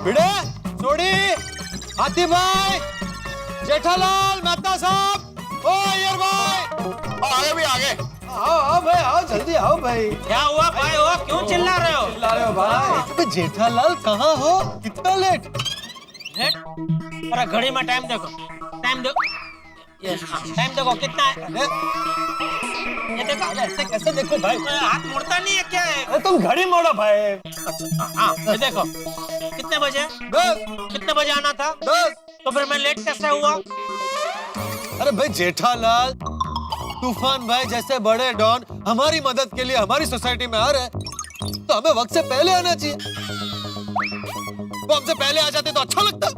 भिड़े, सोडी, हाथी भाई, जेठालाल, मेहता साहब, ओ अय्यर भाई, आगे भी आगे। आओ भाई, आओ जल्दी आओ भाई। क्या हुआ भाई? हो क्यों चिल्ला रहे हो? चिल्ला रहे हो भाई? अबे जेठालाल कहाँ हो? कितना लेट? लेट? अरे घड़ी में टाइम देखो, टाइम देखो, ये टाइम देखो कितना है? ये देखो। ऐसे कैसे देखो भाई? हाथ मुड़ता नहीं है क्या है? अरे तुम घड़ी मोड़ो भाई। हाँ ये देखो कितने बजे? 10 कितने बजे आना था? 10। तो फिर मैं लेट कैसे हुआ? अरे भाई जेठालाल, तूफान भाई जैसे बड़े डॉन हमारी मदद के लिए हमारी सोसाइटी में आ रहे हैं, तो हमें वक्त से पहले आना चाहिए। वो हमसे पहले आ जाते तो अच्छा लगता।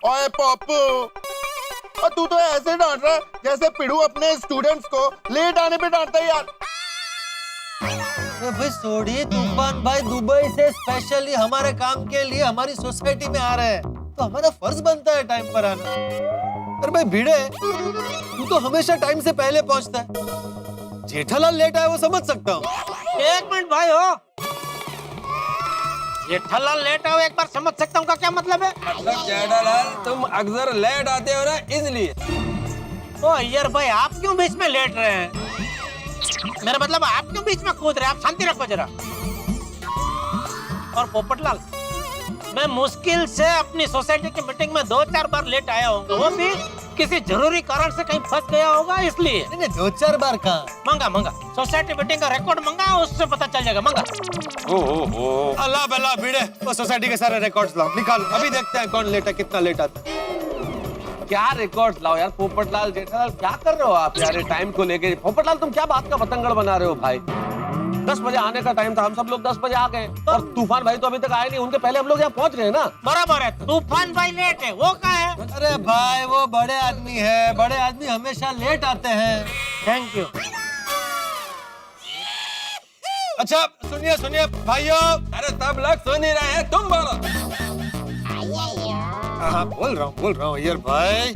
ओए पप्पू, और तू तो ऐसे डांट रहा है जैसे पिड़ू अपने स्टूडेंट्स को लेट आने पे डांटता है यार। अरे भाई सोडी, तूफान भाई दुबई से स्पेशली हमारे काम के लिए हमारी सोसाइटी में आ रहे हैं, तो हमारा फर्ज बनता है टाइम पर आना। अरे भाई भिड़े, तू तो हमेशा टाइम से पहले पहुंचता है। जेठालाल लेट आया वो समझ सकता हूँ। एक मिनट भाई हो, जेठालाल लेट आओ एक बार समझ सकता हूँ का क्या मतलब है? मतलब जेठालाल तुम अक्सर लेट आते हो ना, इसलिए। तो अय्यर भाई आप क्यों बीच में लेट रहे हैं? मेरा मतलब आप क्यों बीच में कूद रहे हैं? आप शांति रखो जरा। और पोपटलाल, मैं मुश्किल से अपनी सोसाइटी की मीटिंग में 2-4 बार लेट आया हूँ, वो भी किसी जरूरी कारण से कहीं फंस गया होगा इसलिए। नहीं 2-4 बार कहाँ? मंगा सोसाइटी मीटिंग का रिकॉर्ड मंगा, उससे पता चल जाएगा। मंगा। अल्लाह बल्ला भिड़े, वो सोसाइटी के सारे रिकॉर्ड्स लाओ, निकालो। अभी देखते हैं कौन लेट है, कितना लेट आता है। क्या रिकॉर्ड्स लाओ यार? पोपटलाल जेठालाल क्या कर रहे हो आप यार टाइम को लेके? पोपटलाल तुम क्या बात का पतंगड़ बना रहे हो भाई? 10 बजे आने का टाइम था, हम सब लोग 10 बजे आ गए, और तूफान भाई तो अभी तक आए नहीं, उनके पहले हम लोग यहाँ पहुँच गए ना। बराबर है, तूफान भाई लेट है, वो कहाँ है? अरे भाई वो बड़े आदमी है, बड़े आदमी हमेशा लेट आते हैं। Thank you. अच्छा सुनिए सुनिए भाइयों। अरे सब लोग सुन ही रहे हैं, तुम बोलो। हाँ बोल रहा हूँ अय्यर भाई।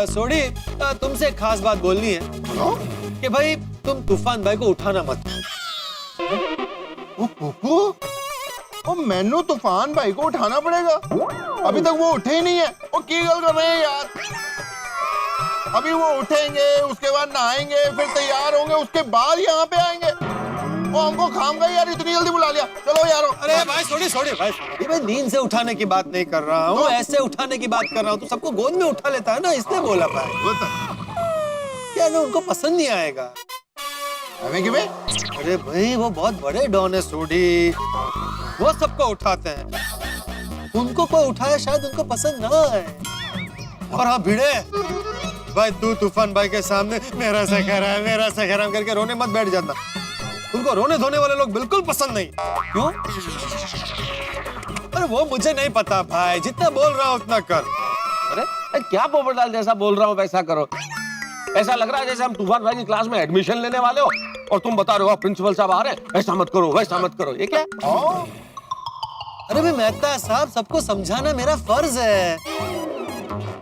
सोडी, तुमसे एक खास बात बोलनी है कि भाई तुम तूफान भाई को उठाना मत। ओ मैनू तूफान भाई को उठाना पड़ेगा? अभी तक वो उठे ही नहीं है। वो की गल कर रहे हैं यार? अभी वो उठेंगे, उसके बाद नहाएंगे, फिर तैयार होंगे, उसके बाद यहाँ पे आएंगे। वो हमको खामगा यार, इतनी जल्दी बुला लिया। चलो यार। अरे भाई सोडी भाई नींद से उठाने की बात नहीं कर रहा हूँ, ऐसे उठाने की बात कर रहा हूँ। तू सबको गोद में उठा लेता है ना, इसलिए बोला भाई। क्या ना उनको पसंद नहीं आएगा? अरे भाई वो बहुत बड़े डॉन है सोडी, वो सबको उठाते हैं। उनको कोई उठाए शायद उनको पसंद ना आए। और हाँ भिड़े भाई, तू तूफान भाई के सामने मेरा सखराम करके रोने मत बैठ जाता। उनको रोने धोने वाले लोग बिल्कुल पसंद नहीं। क्यों? अरे वो मुझे नहीं पता भाई, जितना बोल रहा हूँ उतना कर। अरे क्या पोपटलाल जैसा बोल रहा हूँ वैसा करो? ऐसा लग रहा है जैसे हम तूफान भाई की क्लास में एडमिशन लेने वाले हो, और तुम बता रहे हो प्रिंसिपल साहब आ रहे हैं, ऐसा मत करो वैसा मत करो। ये क्या? अरे भाई मेहता साहब, सबको समझाना मेरा फर्ज है।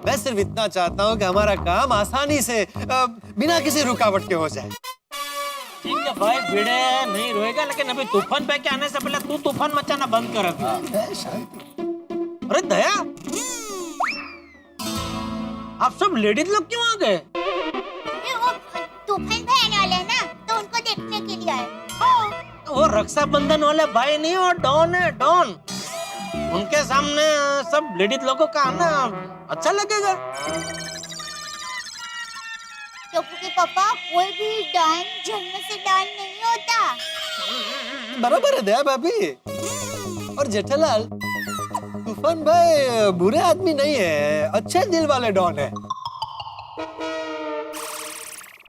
मैं सिर्फ इतना चाहता हूँ कि हमारा काम आसानी से बिना किसी रुकावट के हो जाए। ठीक है भाई, भिड़े नहीं रोएगा, लेकिन अभी तूफान भाई के आने से पहले तू तूफान मचाना बंद कर अभी। अरे दया, आप सब लेडीज लोग क्यों आ गए? तूफान भाई आने वाले हैं ना, तो उनको देखने के लिए आए। वो रक्षाबंधन वाले भाई नहीं, वो डॉन है, डॉन। उनके सामने सब लेडीज लोगों का आना अच्छा लगेगा? क्योंकि पापा कोई भी डॉन जन्म से डॉन नहीं होता। बराबर है दया भाभी। और जेठालाल, तूफान भाई बुरे आदमी नहीं है, अच्छे दिल वाले डॉन है।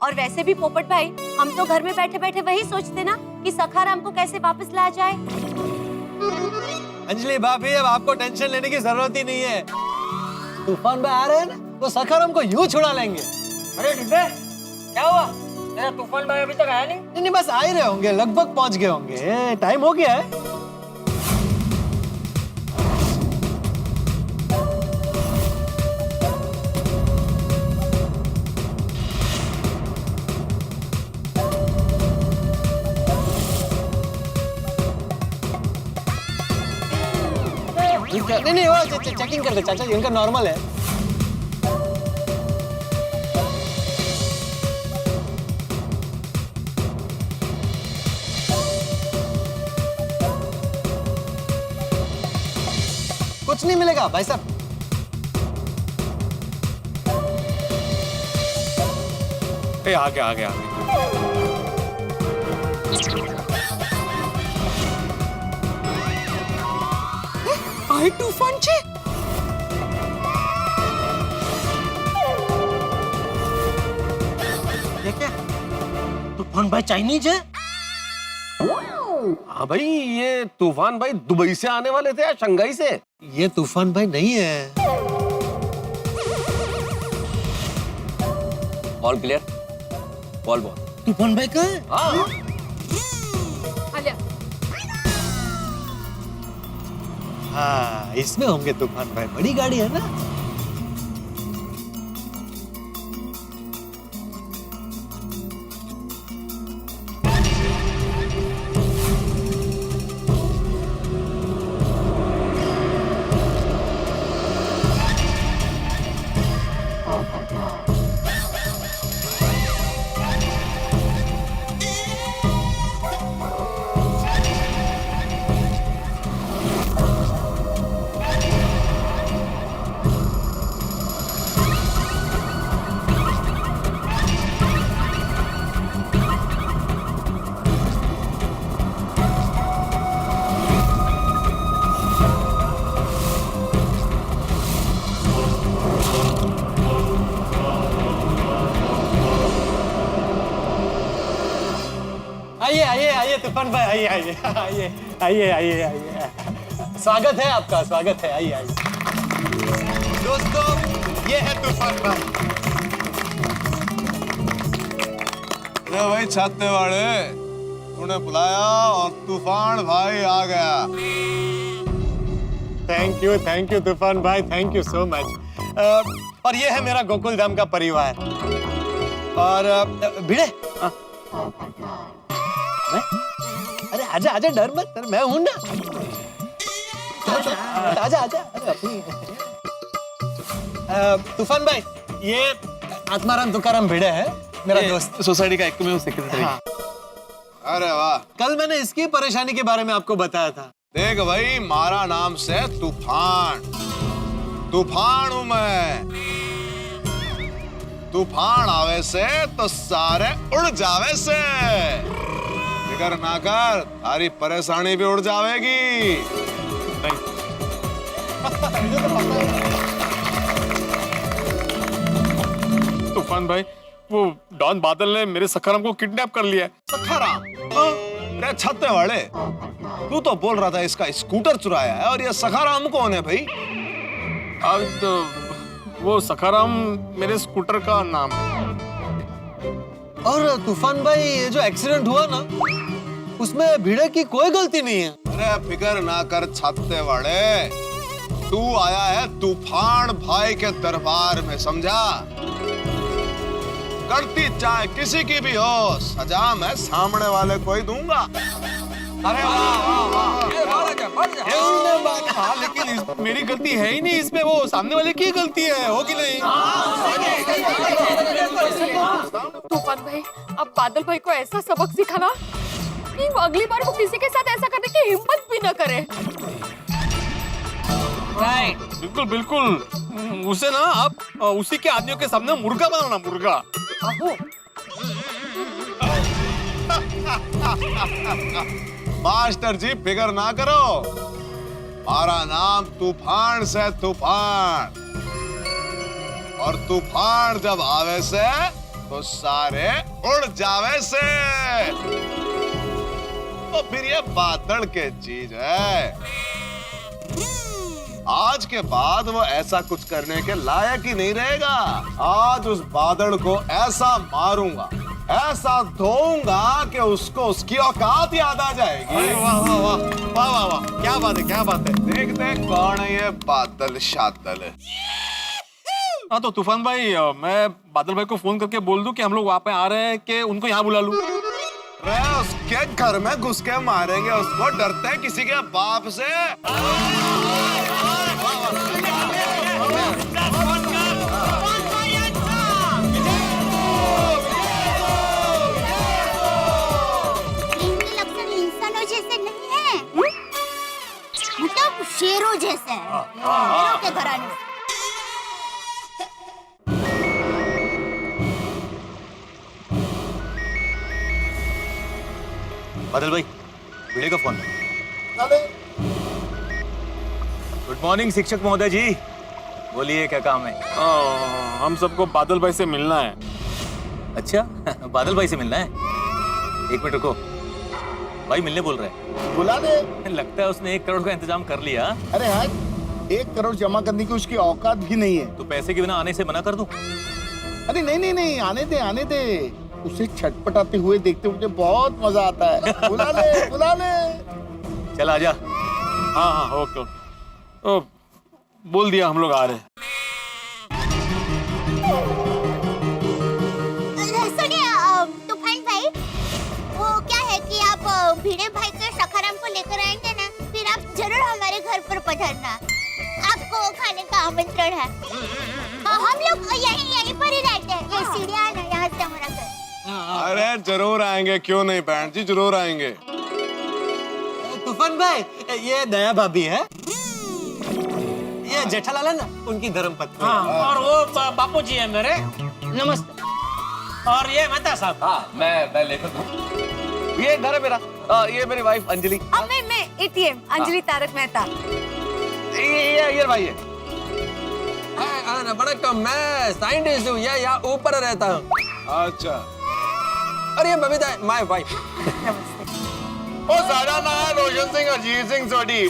और वैसे भी पोपट भाई, हम तो घर में बैठे बैठे वही सोचते ना कि सखाराम को कैसे वापस लाया जाए। अंजलि भाभी, अब आपको टेंशन लेने की जरूरत ही नहीं है। तूफान भाई आ रहे हैं ना, तो सखाराम को यूं छुड़ा लेंगे। अरे डिब्बे, क्या हुआ? मेरा तूफान भाई अभी तक आया नहीं? नहीं बस आ ही रहे होंगे, लगभग पहुंच गए होंगे, टाइम हो गया है। नहीं नहीं, वो चेकिंग कर दे चाचा जी, इनका नॉर्मल है। कुछ नहीं मिलेगा भाई साहब। आ गया आ गया आ गया। आई तूफान जी, ये क्या? तूफान भाई चाइनीज है? हाँ भाई, ये तूफान भाई दुबई से आने वाले थे या शंघाई से? ये तूफान भाई नहीं है। Ball clear, ball ball. तूफान भाई कहाँ है? हाँ हाँ, इसमें होंगे तूफान भाई, बड़ी गाड़ी है ना। आइए आइए आइए तूफान भाई, आइए आइए आइए आइए आइए आइए, स्वागत है आपका, स्वागत है, आइए आइए। दोस्तों, ये है तूफान भाई। अरे भाई छाते वाले, तूने बुलाया और तूफान भाई आ गया। थैंक यू तूफान भाई, थैंक यू सो मच। और ये है मेरा गोकुल धाम का परिवार। और भिड़े, अरे आजा आजा, डर मत, मैं हूं ना। आजा आजा, अरे अपनी। तूफान भाई, ये आत्माराम तुकाराम भिड़े है, मेरा दोस्त, सोसाइटी का एकमेव सेक्रेटरी। हाँ। अरे वाह, कल मैंने इसकी परेशानी के बारे में आपको बताया था। देख भाई, मारा नाम से तूफान, तूफान हूं मैं। तूफान आवे से तो सारे उड़ जावे से। फिकर ना कर, सारी परेशानी भी उड़ जावेगी। तूफान भाई, वो डॉन बादल ने मेरे सखाराम को किडनैप कर लिया है। सखाराम? अरे छत्ते वाले, तू तो बोल रहा था इसका स्कूटर चुराया है, और ये सखाराम कौन है भाई? अब तो वो सखाराम मेरे स्कूटर का नाम है। और तूफान भाई, ये जो एक्सीडेंट हुआ ना, उसमें भिड़े की कोई गलती नहीं है। अरे फिकर ना कर छत्ते वाले, तू आया है तूफान भाई के दरबार में, समझा? गलती चाहे किसी की भी हो, सजा मैं सामने वाले को ही दूंगा। अरे हाँ, लेकिन मेरी गलती है ही नहीं इसमें, वो सामने वाले की गलती है, हो कि नहीं? तूफान भाई, अब बादल भाई को ऐसा सबक सिखाना कि वो अगली बार वो किसी के साथ ऐसा करने की हिम्मत भी न करे। बिल्कुल बिल्कुल, उसे ना आप उसी के आदमियों के सामने मुर्गा बनाना, मुर्गा। मास्टर जी फिकर ना करो, हमारा नाम तूफान से तूफान, और तूफान जब आवे से तो सारे उड़ जावे से। तो फिर ये बादल के चीज है, आज के बाद वो ऐसा कुछ करने के लायक ही नहीं रहेगा। आज उस बादल को ऐसा मारूंगा, ऐसा धोऊंगा कि उसको उसकी औकात याद आ जाएगी। वाह वाह वाह वाह वाह वाह, क्या बात है, क्या बात है। देख देख कौन है ये बादल शादल। हाँ तो तूफान भाई, मैं बादल भाई को फोन करके बोल दूं कि हम लोग वहाँ पे आ रहे हैं, कि उनको यहाँ बुला लूं? उसके घर में घुस के मारेंगे उसको, डरते हैं किसी के बाप से? घराने से है, हीरो के घराने से। बादल भाई, भिड़े का फोन। गुड मॉर्निंग शिक्षक महोदय जी, बोलिए क्या काम है? हम सबको बादल भाई से मिलना है। अच्छा बादल भाई से मिलना है, एक मिनट रुको। भाई मिलने बोल रहे हैं। बुला दे। लगता है उसने 1 करोड़ का इंतजाम कर लिया। अरे हाँ, 1 करोड़ जमा करने की उसकी औकात भी नहीं है। तो पैसे के बिना आने से मना कर दूं? अरे नहीं नहीं नहीं, आने दे आने दे। उसे छटपटाते हुए देखते मुझे बहुत मजा आता है। बुला ले बुला ले। चल आजा। हाँ ओके। तो बोल दिया हम लोग आ रहे हैं। सुनिए तूफान भाई, वो क्या है कि आप भिड़े भाई के सखाराम को लेकर आएंगे ना, फिर आप जरूर हमारे घर पर पधारना। आपको खाने का आमंत्रण है। हम लोग यहीं पर ही रहते हैं। ये सीढ़ियाँ है ना, यहाँ से हमारा घर। अरे जरूर आएंगे, क्यों नहीं बहन जी, जरूर आएंगे। तूफान भाई, ये दया भाभी है, ये जेठालाल है ना, उनकी धर्मपत्नी। हाँ, और वो बापू जी है मेरे, नमस्ते। और ये मेहता साहब। हाँ मैं लेखक हूँ। ये घर है मेरा। ये मेरी वाइफ अंजलि। अब मैं एटीएम अंजलि तारक मेहता। ये भाई है। बड़ा कम, मैं साइंटिस्ट हूँ, ये यहाँ ऊपर रहता हूँ। अच्छा। और ये बबीता माय वाइफ। ओ सारा ना है रोशन सिंह, अजीत सिंह सोडी।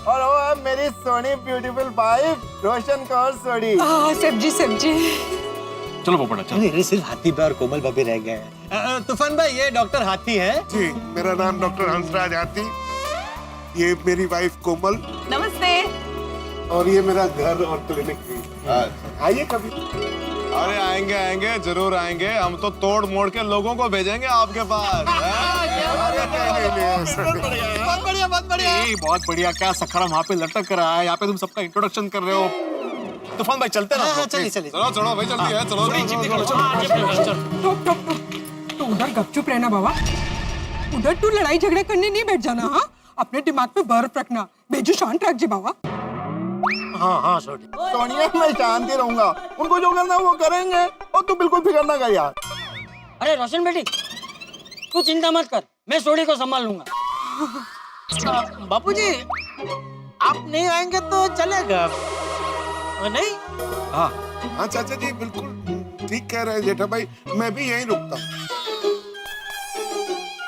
और वो है मेरी सोनी ब्यूटीफुल वाइफ रोशन कौर सोडी। सब्जी चलो पोपटा चलो। अरे सिर्फ हाथी भाई और कोमल भाभी रह गए हैं। तूफान भाई, ये डॉक्टर हाथी है। जी, मेरा नाम डॉक्टर हंसराज हाथी। ये मेरी वाइफ कोमल। नमस्ते। और ये मेरा घर और क्लिनिक भी। आइए कभी। अरे आएंगे आएंगे, जरूर आएंगे। हम तो तोड़ मोड़ के लोगों को भेजेंगे आपके पास। बहुत बढ़िया बहुत बढ़िया। बहुत बढ़िया। क्या सखाराम वहाँ पे लटक रहा है, यहाँ पे तुम सबका इंट्रोडक्शन कर रहे हो। तूफान भाई चलते ना। चलिए चलिए। चलो चलो भाई, जल्दी है, चलो। तो उधर गपचुप रहना बाबा, उधर तू लड़ाई झगड़ा करने नहीं बैठ जाना। हाँ, अपने दिमाग पे बर्फ रखना, बेजू शांत रख जी बाबा। हाँ सोनी। सोनिया, मैं शांत ही रहूंगा, उनको जो करना वो करेंगे, और तू बिल्कुल फिक्र ना कर यार। अरे रोशन बेटी, तू चिंता मत कर, मैं सोडी को संभाल लूंगा। बापूजी, आप नहीं आएंगे तो चलेगा नहीं? हाँ चाचा जी, बिल्कुल ठीक कह रहे हैं जेठा भाई, मैं भी यहीं रुकता हूँ।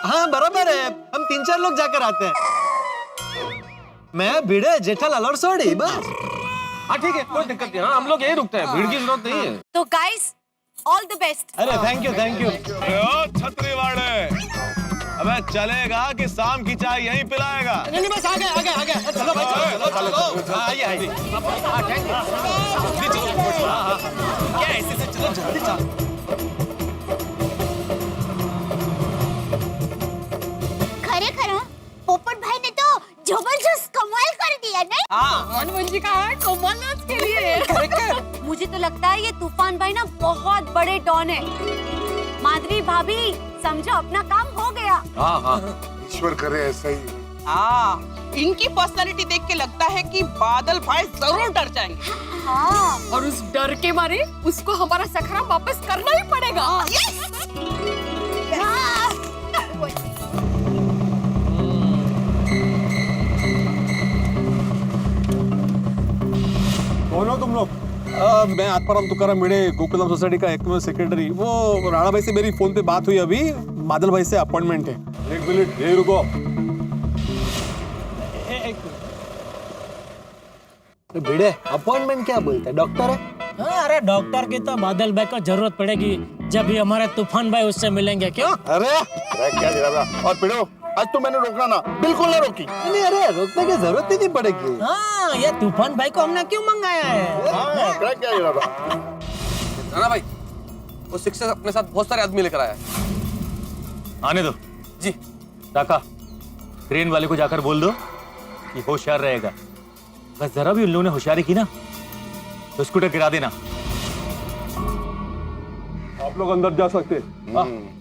हाँ बराबर है, हम 3-4 लोग जाकर आते हैं। मैं भिड़े, जेठालाल और सोडी, बस। हाँ ठीक है, कोई दिक्कत नहीं। हाँ हम लोग यहीं रुकते हैं, भीड़ की जरूरत नहीं है। तो गाइस, ऑल द बेस्ट। अरे थैंक यू थैंक यू। छतरी वाड़े, अबे चलेगा कि शाम की चाय यहीं पिलाएगा? नहीं बस आ गए। चलो भाई चलो। आइए आइए। क्या ऐसे चलो जल्दी चलो। खरेखर पोपट भाई ने तो जबरदस्त कमाल कर दिया नहीं? मनमंजी का है कोमलनाथ के लिए। मुझे तो लगता है ये तूफान भाई ना बहुत बड़े डॉन है। माधवी भाभी, समझो अपना काम हो गया। हाँ ईश्वर करे ऐसा ही। इनकी पर्सनालिटी देख के लगता है कि बादल भाई जरूर डर जाएंगे। हाँ, और उस डर के मारे उसको हमारा सखराम वापस करना ही पड़ेगा। कौन हो तुम लोग? मैं आत्माराम तुकाराम भिड़े, गोकुलम सोसाइटी का एकमेव सेक्रेटरी। वो राणा भाई से मेरी फोन पे बात हुई अभी, बादल भाई से अपॉइंटमेंट है। 1 मिनट यही रुको। भिड़े, अपॉइंटमेंट क्या बोलते हैं, डॉक्टर है? हाँ, अरे डॉक्टर की तो बादल भाई को जरूरत पड़ेगी जब भी हमारे तूफान भाई उससे मिलेंगे। क्यों? अरे क्या जरा, और पिड़ो, आज तू मैंने रोकना ना, बिल्कुल ना रोकी। नहीं अरे रोकने की जरूरत ही नहीं पड़ेगी। हाँ, ये तूफान भाई को हमने क्यों मंगाया है? क्या जरा। राणा भाई, वो शिक्षक अपने साथ बहुत सारे आदमी लेकर आया है। आने दो जी। काका, क्रेन वाले को जाकर बोल दो कि होशियार रहेगा। बस जरा भी उन लोगों ने होशियारी की ना तो स्कूटर गिरा देना। आप लोग अंदर जा सकते हैं।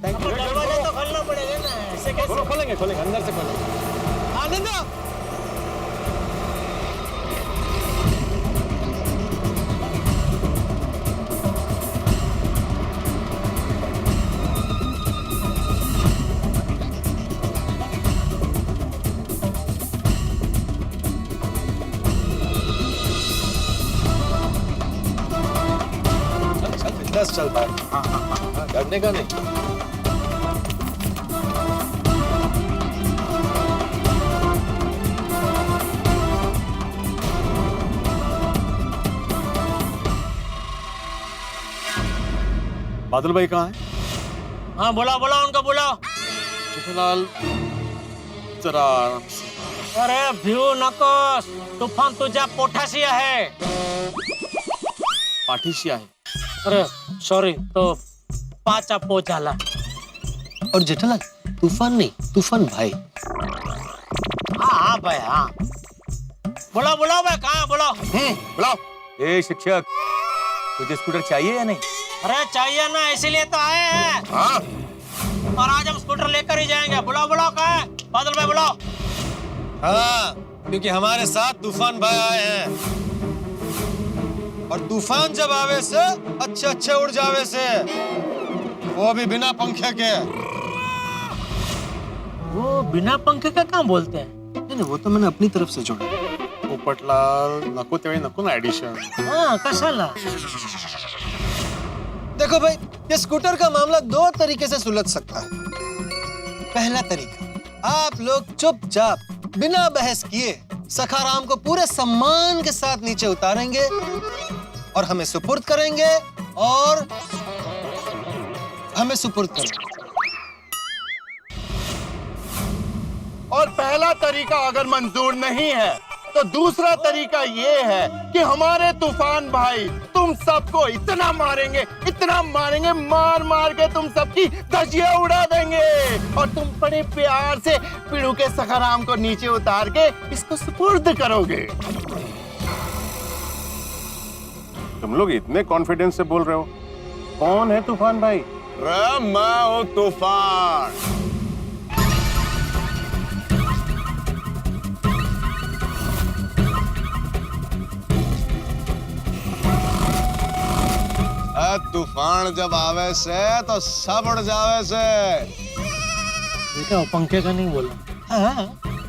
दरवाजा तो खोलना पड़ेगा ना, ऐसे कैसे? खोलेंगे अंदर से खोलेंगे। आनंद, बस चल भाई। हाँ, डरने का नहीं। बादल भाई कहाँ है? हाँ बुलाओ बुलाओ उनको बुलाओ। जेठालाल जरा आराम से। अरे भिऊ नकोस, तूफान तुझा पोठासिया है। पाठीशी आहे। अरे सॉरी, तो पाचा पोचाला। और जेठालाल तूफान नहीं, तूफान भाई। हाँ हाँ भाई हाँ। बुलाओ बुलाओ भाई, कहाँ बुलाओ? बुलाओ। ए शिक्षक, तुझे स्कूटर चाहिए या नहीं? अरे चाहिए ना, इसीलिए तो आए हैं। हाँ और आज हम स्कूटर लेकर ही जाएंगे। बुलाओ बुलाओ, कहाँ है? बादल भाई बुलाओ। हाँ, क्योंकि हमारे साथ तूफान भाई आए हैं। और तूफान जब आवे से अच्छे अच्छे उड़ जावे से, वो भी बिना पंखे के। वो बिना पंखे का कहाँ बोलते हैं? नहीं नहीं, वो तो मैंने अपनी तरफ से जोड़ा। पोपटलाल नको तेवढी नको ना ऍडिशन। हाँ कशाला? देखो भाई, ये स्कूटर का मामला दो तरीके से सुलझ सकता है। पहला तरीका, आप लोग चुपचाप बिना बहस किए सखाराम को पूरे सम्मान के साथ नीचे उतारेंगे और हमें सुपुर्द करेंगे और हमें सुपुर्द करेंगे। और पहला तरीका अगर मंजूर नहीं है तो दूसरा तरीका ये है कि हमारे तूफान भाई तुम सबको इतना मारेंगे, मार मार के तुम सबकी धज्जियां उड़ा देंगे और तुम बड़े प्यार से पीड़ू के सखाराम को नीचे उतार के इसको सुपुर्द करोगे। तुम लोग इतने कॉन्फिडेंस से बोल रहे हो। कौन है तूफान भाई? मैं हूं तूफान। तूफान जब आवे से तो सब उड़ जावे से। बेटा वो पंखे का नहीं बोला। हाँ।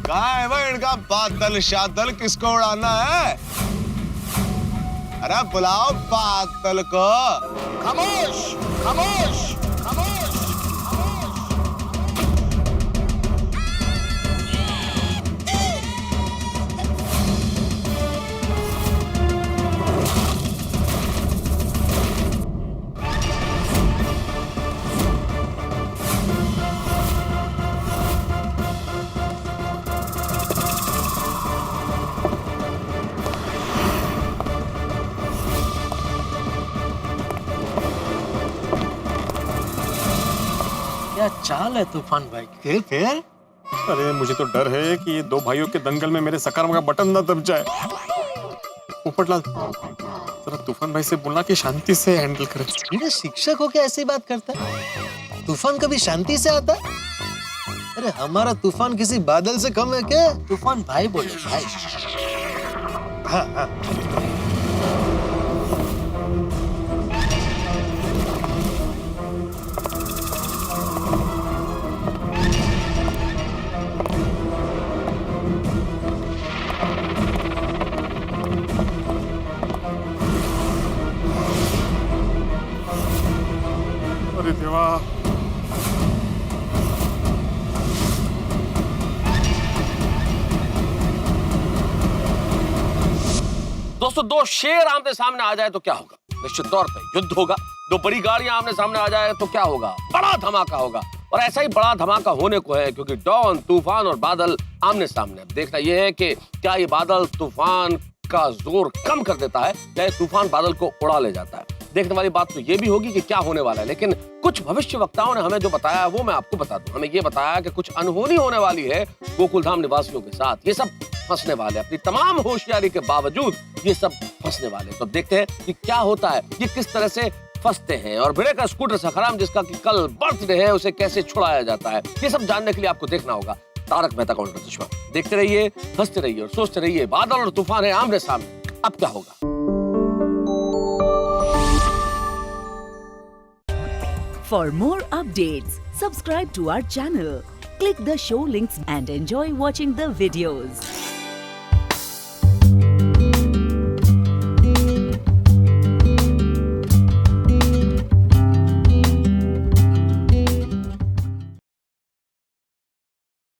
कहाँ है भाई इनका बादल शादल, किसको उड़ाना है? अरे बुलाओ बादल को। खामोश खामोश खामोश। क्या चाल है तूफान भाई? फिर अरे मुझे तो डर है कि ये दो भाइयों के दंगल में मेरे सखाराम का बटन ना दब जाए। पोपटलाल जरा तूफान भाई से बोलना कि शांति से हैंडल करे। ये शिक्षक होके ऐसी बात करता है? तूफान कभी शांति से आता है? अरे हमारा तूफान किसी बादल से कम है क्या? तूफान भाई बोले भाई। हाँ हाँ। अरे देवा। दोस्तों, दो शेर आमने सामने आ जाए तो क्या होगा? निश्चित तौर पे युद्ध होगा। दो बड़ी गाड़ियां आमने सामने आ जाए तो क्या होगा? बड़ा धमाका होगा। और ऐसा ही बड़ा धमाका होने को है क्योंकि डॉन, तूफान और बादल आमने सामने। अब देखना यह है कि क्या ये बादल तूफान का जोर कम कर देता है या ये तूफान बादल को उड़ा ले जाता है। देखने वाली बात तो ये भी होगी कि क्या होने वाला है। लेकिन कुछ भविष्य वक्ताओं ने हमें जो बताया वो मैं आपको बता दूं। हमें ये बताया कि कुछ अनहोनी होने वाली है गोकुलधाम निवासियों के साथ। ये सब फंसने वाले, अपनी तमाम होशियारी के बावजूद ये सब फंसने वाले। तो देखते हैं कि क्या होता है, ये किस तरह से फंसते हैं और भिड़े का स्कूटर सखाराम जिसका कि कल बर्थडे है उसे कैसे छुड़ाया जाता है। ये सब जानने के लिए आपको देखना होगा तारक मेहता का उल्टा चश्मा। देखते रहिए, हंसते रहिए और सोचते रहिए। बादल और तूफान है आमने सामने, अब क्या होगा? For more updates, subscribe to our channel, click the show links and enjoy watching the videos.